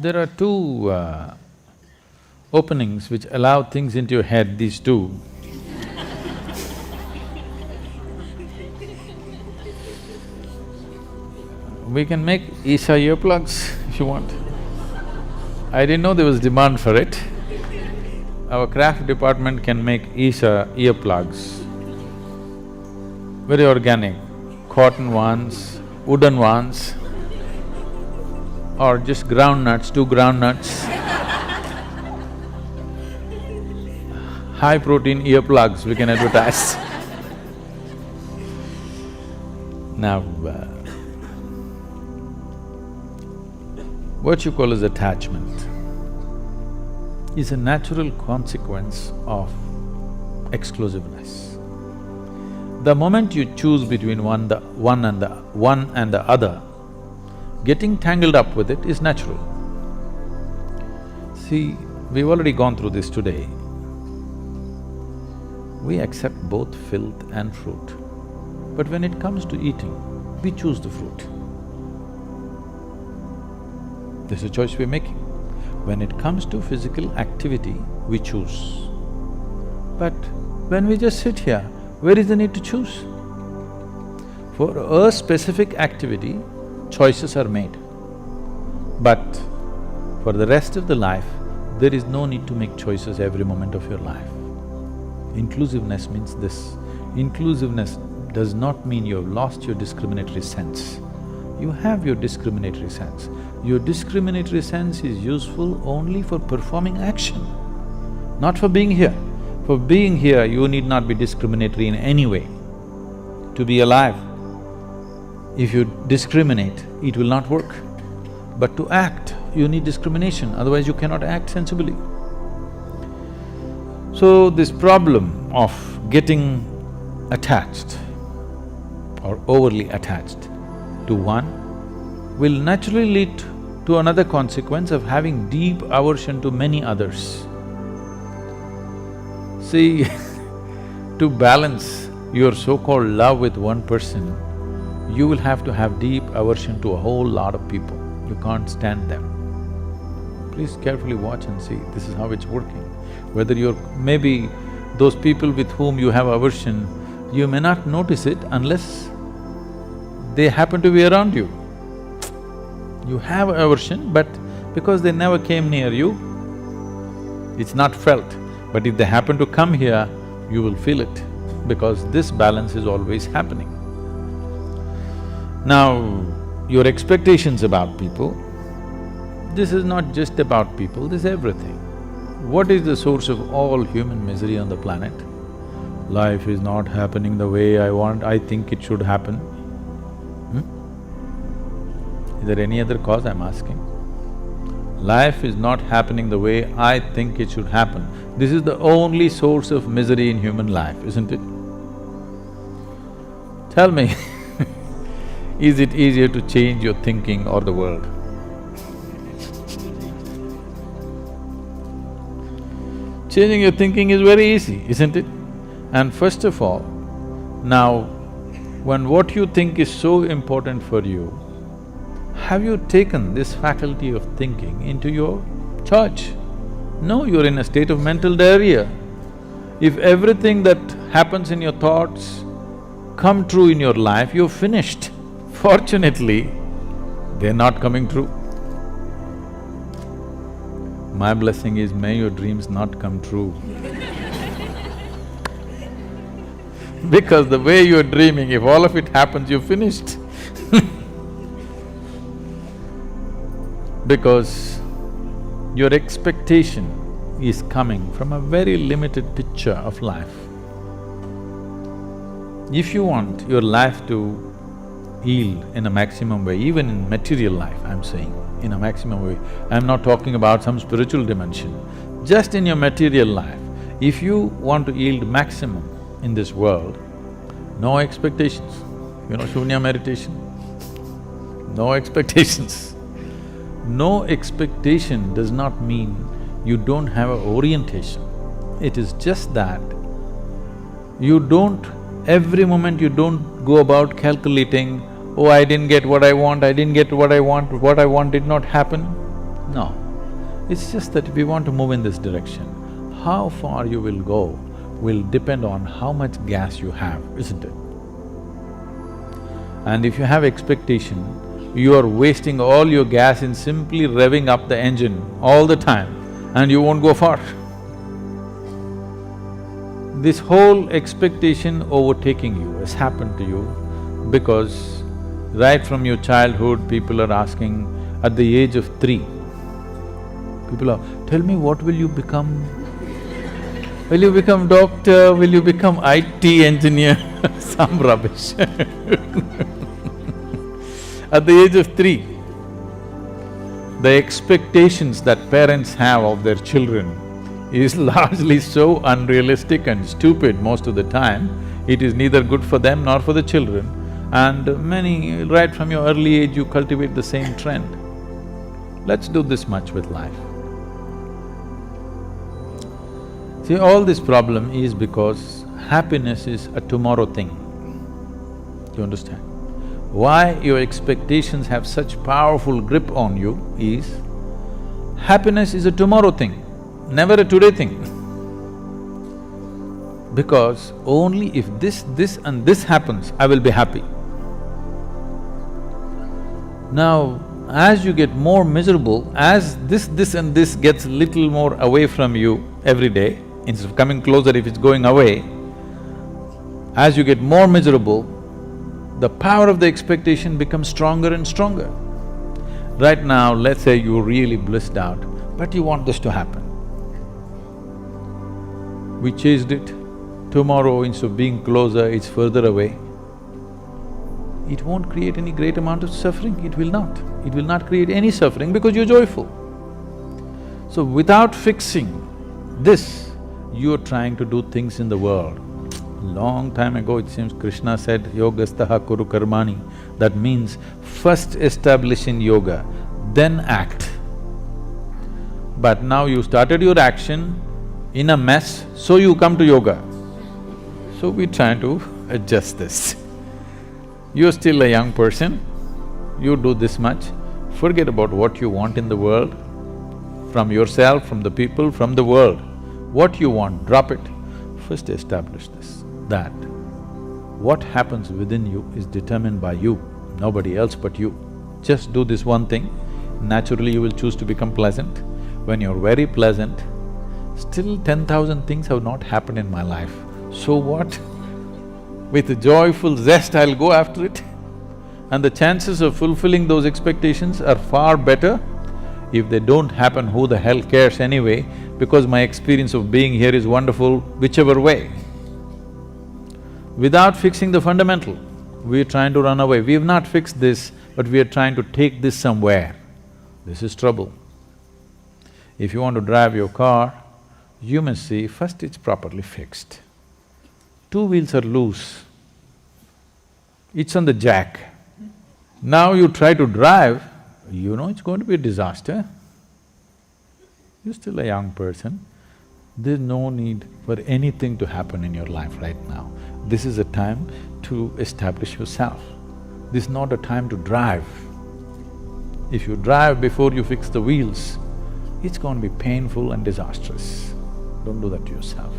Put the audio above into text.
There are two openings which allow things into your head, these two. We can make Isha earplugs if you want. I didn't know there was demand for it. Our craft department can make Isha earplugs. Very organic, cotton ones, wooden ones, or just groundnuts, 2 groundnuts. High protein earplugs we can advertise. Now, what you call as attachment is a natural consequence of exclusiveness. The moment you choose between one and the other, getting tangled up with it is natural. See, we've already gone through this today. We accept both filth and fruit, but when it comes to eating, we choose the fruit. This is a choice we're making. When it comes to physical activity, we choose. But when we just sit here, where is the need to choose? For a specific activity, choices are made. But for the rest of the life, there is no need to make choices every moment of your life. Inclusiveness means this. Inclusiveness does not mean you have lost your discriminatory sense. You have your discriminatory sense. Your discriminatory sense is useful only for performing action, not for being here. For being here, you need not be discriminatory in any way. To be alive, if you discriminate, it will not work. But to act, you need discrimination, otherwise you cannot act sensibly. So this problem of getting attached or overly attached to one will naturally lead to another consequence of having deep aversion to many others. See, to balance your so-called love with one person, you will have to have deep aversion to a whole lot of people. You can't stand them. Please carefully watch and see, this is how it's working. Whether maybe those people with whom you have aversion, you may not notice it unless they happen to be around you. You have aversion, but because they never came near you, it's not felt. But if they happen to come here, you will feel it, because this balance is always happening. Now, your expectations about people, this is not just about people, this is everything. What is the source of all human misery on the planet? Life is not happening the way I think it should happen. Is there any other cause, I'm asking? Life is not happening the way I think it should happen. This is the only source of misery in human life, isn't it? Tell me, is it easier to change your thinking or the world? Changing your thinking is very easy, isn't it? And first of all, now, when what you think is so important for you, have you taken this faculty of thinking into your church? No, you're in a state of mental diarrhea. If everything that happens in your thoughts come true in your life, you're finished. Fortunately, they're not coming true. My blessing is, may your dreams not come true. Because the way you're dreaming, if all of it happens, you're finished. Because your expectation is coming from a very limited picture of life. If you want your life to yield in a maximum way, even in material life, I'm saying, in a maximum way, I'm not talking about some spiritual dimension, just in your material life, if you want to yield maximum in this world, no expectations. You know Shunya meditation? No expectations. No expectation does not mean you don't have an orientation. It is just that you don't… every moment you don't go about calculating, oh, I didn't get what I want, I didn't get what I want did not happen. No. It's just that we want to move in this direction. How far you will go will depend on how much gas you have, isn't it? And if you have expectation, you are wasting all your gas in simply revving up the engine all the time and you won't go far. This whole expectation overtaking you has happened to you because right from your childhood, people are asking, at the age of 3, people are, tell me what will you become? Will you become doctor? Will you become IT engineer? Some rubbish At the age of 3, the expectations that parents have of their children is largely so unrealistic and stupid most of the time. It is neither good for them nor for the children, and right from your early age you cultivate the same trend. Let's do this much with life. See, all this problem is because happiness is a tomorrow thing. Do you understand? Why your expectations have such powerful grip on you is, happiness is a tomorrow thing, never a today thing. Because only if this and this happens, I will be happy. Now, as you get more miserable, as this and this gets little more away from you every day, instead of coming closer if it's going away, as you get more miserable, the power of the expectation becomes stronger and stronger. Right now, let's say you're really blissed out, but you want this to happen. We chased it. Tomorrow, instead of being closer, it's further away. It won't create any great amount of suffering, it will not. It will not create any suffering because you're joyful. So without fixing this, you're trying to do things in the world. Long time ago, it seems Krishna said, yogastaha kuru karmani. That means first establish in yoga, then act. But now you started your action in a mess, so you come to yoga. So we're trying to adjust this. You're still a young person, you do this much, forget about what you want in the world, from yourself, from the people, from the world. What you want, drop it. First establish this, that what happens within you is determined by you, nobody else but you. Just do this one thing, naturally you will choose to become pleasant. When you're very pleasant, still 10,000 things have not happened in my life. So what? With a joyful zest, I'll go after it. And the chances of fulfilling those expectations are far better. If they don't happen, who the hell cares anyway, because my experience of being here is wonderful whichever way. Without fixing the fundamental, we're trying to run away. We've not fixed this, but we are trying to take this somewhere. This is trouble. If you want to drive your car, you must see first it's properly fixed. 2 wheels are loose, it's on the jack. Now you try to drive, you know it's going to be a disaster. You're still a young person, there's no need for anything to happen in your life right now. This is a time to establish yourself. This is not a time to drive. If you drive before you fix the wheels, it's going to be painful and disastrous. Don't do that to yourself.